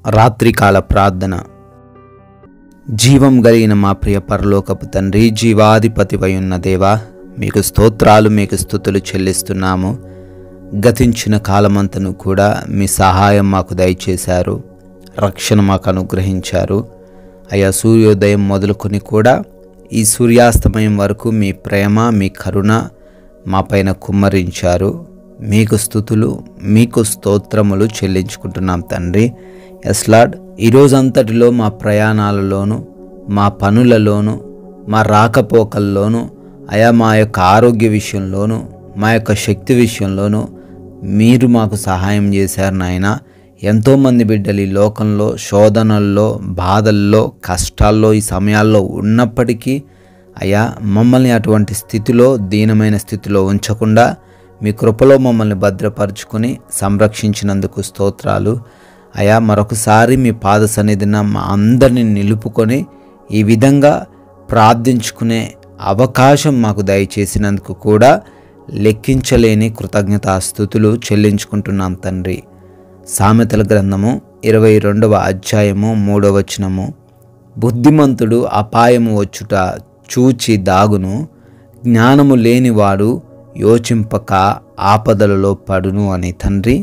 రాత్రికాల ప్రార్థన. జీవం కలిగిన మా ప్రియ పరలోకపు తండ్రి, జీవాధిపతివై ఉన్న దేవా, మీకు స్తోత్రాలు, మీకు స్తుతులు చెల్లిస్తున్నాము. గతించిన కాలమంతను కూడా మీ సహాయం మాకు దయచేశారు, రక్షణ మాకు అనుగ్రహించారు. అయా, సూర్యోదయం మొదలుకొని కూడా ఈ సూర్యాస్తమయం వరకు మీ ప్రేమ, మీ కరుణ మా పైన కుమ్మరించారు. మీకు స్తుతులు, మీకు స్తోత్రములు చెల్లించుకుంటున్నాం తండ్రి. ఎస్ లార్డ్, ఈరోజంతటిలో మా ప్రయాణాలలోనూ, మా పనులలోనూ, మా రాకపోకల్లోనూ, అయా మా యొక్క ఆరోగ్య విషయంలోనూ, మా యొక్క శక్తి విషయంలోనూ మీరు మాకు సహాయం చేశారు నాయన. ఎంతోమంది బిడ్డలు ఈ లోకంలో శోధనల్లో, బాధల్లో, కష్టాల్లో ఈ సమయాల్లో ఉన్నప్పటికీ అయా మమ్మల్ని అటువంటి స్థితిలో, దీనమైన స్థితిలో ఉంచకుండా మీ కృపలో మమ్మల్ని భద్రపరుచుకొని సంరక్షించినందుకు స్తోత్రాలు. అయా, మరొకసారి మీ పాద సన్నిధిన మా అందరిని నిలుపుకొని ఈ విధంగా ప్రార్థించుకునే అవకాశం మాకు దయచేసినందుకు కూడా లెక్కించలేని కృతజ్ఞతాస్తుతులు చెల్లించుకుంటున్నాం తండ్రి. సామెతల గ్రంథము 22వ అధ్యాయము 3వ వచనము, బుద్ధిమంతుడు అపాయము వచ్చుట చూచి దాగును, జ్ఞానము లేనివాడు యోచింపక ఆపదలలో పడును అని తండ్రి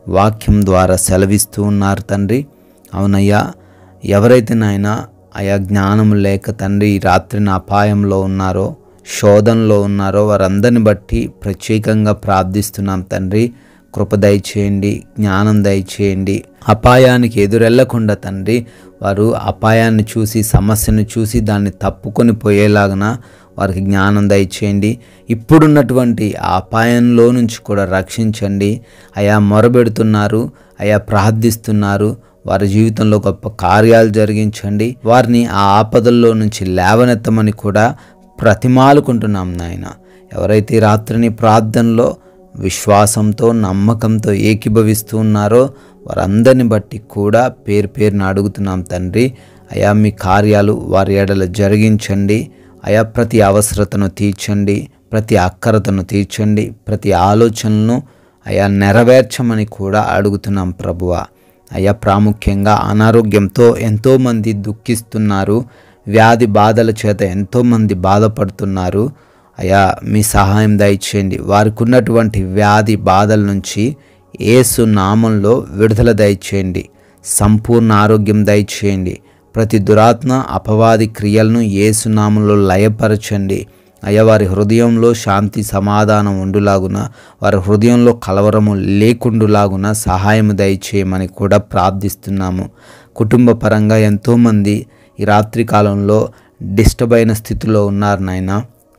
వాక్యం ద్వారా సెలవిస్తూ ఉన్నారు తండ్రి. అవునయ్యా, ఎవరైతే నాయన అయా జ్ఞానం లేక తండ్రి ఈ రాత్రిన అపాయంలో ఉన్నారో, శోధనలో ఉన్నారో వారందరిని బట్టి ప్రత్యేకంగా ప్రార్థిస్తున్నాం తండ్రి. కృప దయచేయండి, జ్ఞానం దయచేయండి. అపాయానికి ఎదురెళ్లకుండా తండ్రి వారు అపాయాన్ని చూసి, సమస్యను చూసి దాన్ని తప్పుకొని పోయేలాగన వారికి జ్ఞానం దయచేయండి. ఇప్పుడున్నటువంటి ఆ అపాయంలో నుంచి కూడా రక్షించండి. అయా, మొరబెడుతున్నారు, అయా ప్రార్థిస్తున్నారు, వారి జీవితంలో గొప్ప కార్యాలు జరిగించండి. వారిని ఆ ఆపదల్లో నుంచి లేవనెత్తమని కూడా ప్రతిమాలుకుంటున్నాం నాయన. ఎవరైతే రాత్రిని ప్రార్థనలో విశ్వాసంతో, నమ్మకంతో ఏకీభవిస్తూ ఉన్నారో వారందరిని బట్టి కూడా పేరు పేరున అడుగుతున్నాం తండ్రి. అయా, మీ కార్యాలు వారి ఎడల జరిగించండి. అయా, ప్రతి అవసరతను తీర్చండి, ప్రతి అక్కరతను తీర్చండి, ప్రతి ఆలోచనను అయా నెరవేర్చమని కూడా అడుగుతున్నాం ప్రభువా. అయా, ప్రాముఖ్యంగా అనారోగ్యంతో ఎంతోమంది దుఃఖిస్తున్నారు, వ్యాధి బాధల చేత ఎంతోమంది బాధపడుతున్నారు. అయా, మీ సహాయం దయచేయండి. వారికి ఉన్నటువంటి వ్యాధి బాధల నుంచి యేసు నామంలో విడుదల దయచేయండి. సంపూర్ణ ఆరోగ్యం దయచేయండి. ప్రతి దురాత్మ, అపవాది క్రియలను యేసు నామంలో లయపరచండి. అయ్యా, వారి హృదయంలో శాంతి సమాధానం ఉండులాగున, వారి హృదయంలో కలవరము లేకుండులాగున సహాయము దయచేయమని కూడా ప్రార్థిస్తున్నాము. కుటుంబ పరంగా ఎంతోమంది ఈ రాత్రి కాలంలో డిస్టర్బ్ అయిన స్థితిలో ఉన్నారు నాయన.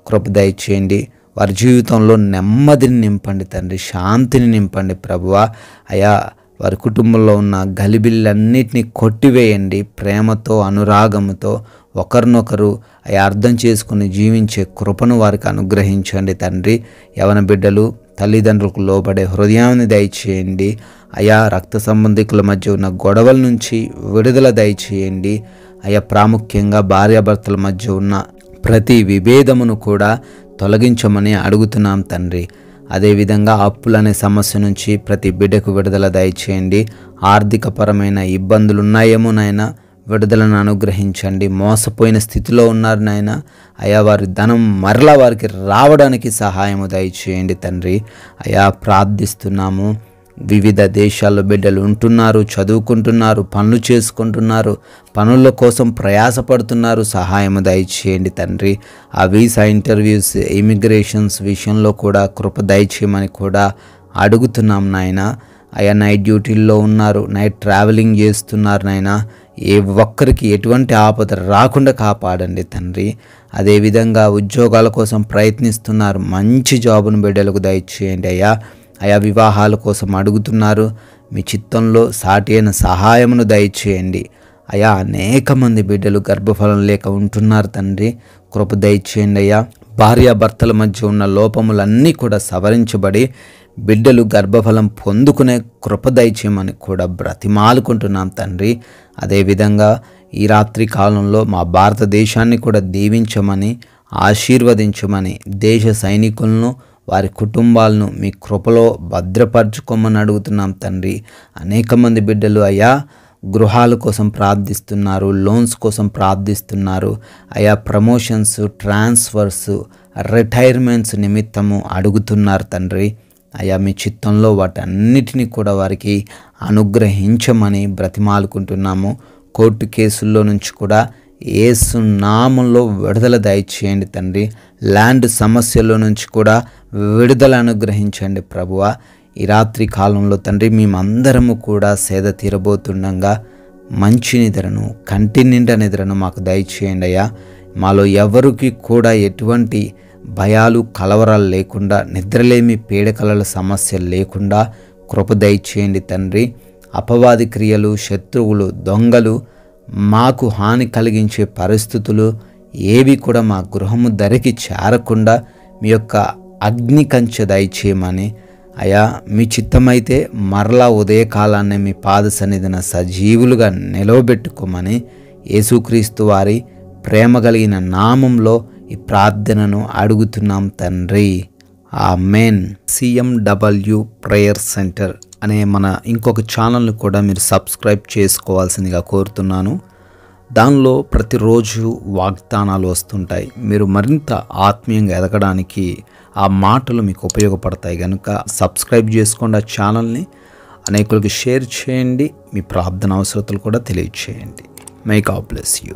కృప దయచేయండి. వారి జీవితంలో నెమ్మదిని నింపండి తండ్రి, శాంతిని నింపండి ప్రభువా. అయా, వారి కుటుంబంలో ఉన్న గలిబిళ్ళన్నిటినీ కొట్టివేయండి. ప్రేమతో, అనురాగముతో ఒకరినొకరు అయా అర్థం చేసుకుని జీవించే కృపను వారికి అనుగ్రహించండి తండ్రి. యవన బిడ్డలు తల్లిదండ్రులకు లోబడే హృదయాన్ని దయచేయండి. అయా, రక్త సంబంధికుల మధ్య ఉన్న గొడవల నుంచి విడుదల దయచేయండి. అయా, ప్రాముఖ్యంగా భార్యాభర్తల మధ్య ఉన్న ప్రతి విభేదమును కూడా తొలగించమని అడుగుతున్నాం తండ్రి. అదేవిధంగా అప్పులనే సమస్య నుంచి ప్రతి బిడ్డకు విడుదల దయచేయండి. ఆర్థికపరమైన ఇబ్బందులు ఉన్నాయేమో నాయన, విడుదలను అనుగ్రహించండి. మోసపోయిన స్థితిలో ఉన్నారు నాయన. అయా, వారి ధనం మరలా వారికి రావడానికి సహాయము దయచేయండి తండ్రి. అయా, ప్రార్థిస్తున్నాము. వివిధ దేశాల్లో బిడ్డలు ఉంటున్నారు, చదువుకుంటున్నారు, పనులు చేసుకుంటున్నారు, పనుల కోసం ప్రయాసపడుతున్నారు. సహాయము దయచేయండి తండ్రి. ఆ వీసా ఇంటర్వ్యూస్, ఇమిగ్రేషన్స్ విషయంలో కూడా కృప దయచేయమని కూడా అడుగుతున్నాం నాయన. అయా, నైట్ డ్యూటీల్లో ఉన్నారు, నైట్ ట్రావెలింగ్ చేస్తున్నారు నాయన. ఏ ఒక్కరికి ఎటువంటి ఆపద రాకుండా కాపాడండి తండ్రి. అదేవిధంగా ఉద్యోగాల కోసం ప్రయత్నిస్తున్నారు, మంచి జాబును బిడ్డలకు దయచేయండి అయ్యా. అయా, వివాహాల కోసం అడుగుతున్నారు, మీ చిత్తంలో సాటి అయిన సహాయమును దయచేయండి అయా. అనేక మంది బిడ్డలు గర్భఫలం లేక ఉంటున్నారు తండ్రి. కృప దయచేయండి అయ్యా. భార్యాభర్తల మధ్య ఉన్న లోపములన్నీ కూడా సవరించబడి బిడ్డలు గర్భఫలం పొందుకునే కృప దయచేయమని కూడా బ్రతిమాలుకుంటున్నాం తండ్రి. అదేవిధంగా ఈ రాత్రి కాలంలో మా భారతదేశాన్ని కూడా దీవించమని, ఆశీర్వదించమని, దేశ సైనికులను, వారి కుటుంబాలను మీ కృపలో భద్రపరచుకోమని అడుగుతున్నాం తండ్రి. అనేక మంది బిడ్డలు అయ్యా గృహాల కోసం ప్రార్థిస్తున్నారు, లోన్స్ కోసం ప్రార్థిస్తున్నారు అయా, ప్రమోషన్స్, ట్రాన్స్ఫర్స్, రిటైర్మెంట్స్ నిమిత్తము అడుగుతున్నారు తండ్రి. అయా, మీ చిత్తంలో వాటన్నిటినీ కూడా వారికి అనుగ్రహించమని బ్రతిమాలుకుంటున్నాము. కోర్టు కేసుల్లో నుంచి కూడా యేసు నామములో విడుదల దయచేయండి తండ్రి. ల్యాండ్ సమస్యల్లో నుంచి కూడా విడుదల అనుగ్రహించండి ప్రభువా. ఈ రాత్రి కాలంలో తండ్రి మేమందరము కూడా సేద తీరబోతుండగా మంచి నిద్రను, కంటి నిండా నిద్రను మాకు దయచేయండి అయ్యా. మాలో ఎవరికి కూడా ఎటువంటి భయాలు, కలవరాలు లేకుండా, నిద్రలేమి, పీడకలల సమస్యలు లేకుండా కృప దయచేయండి తండ్రి. అపవాది క్రియలు, శత్రువులు, దొంగలు, మాకు హాని కలిగించే పరిస్థితులు ఏవి కూడా మా గృహము ధరికి చేరకుండా మీ యొక్క అగ్ని కంచె దయచేయమని అయా, మీ చిత్తమైతే మరలా ఉదయకాలాన్ని మీ పాద సన్నిధిన సజీవులుగా నిలవబెట్టుకోమని యేసుక్రీస్తు వారి ప్రేమ కలిగిన నామంలో ఈ ప్రార్థనను అడుగుతున్నాం తండ్రి. ఆమేన్. CMW ప్రేయర్ సెంటర్ అనే మన ఇంకొక ఛానల్ని కూడా మీరు సబ్స్క్రైబ్ చేసుకోవాల్సిందిగా కోరుతున్నాను. దానిలో ప్రతిరోజు వాగ్దానాలు వస్తుంటాయి. మీరు మరింత ఆత్మీయంగా ఎదగడానికి ఆ మాటలు మీకు ఉపయోగపడతాయి కనుక సబ్స్క్రైబ్ చేసుకోండి. ఆ ఛానల్ని అనేకులకు షేర్ చేయండి. మీ ప్రార్థన అవసరతలు కూడా తెలియచేయండి. May God bless you.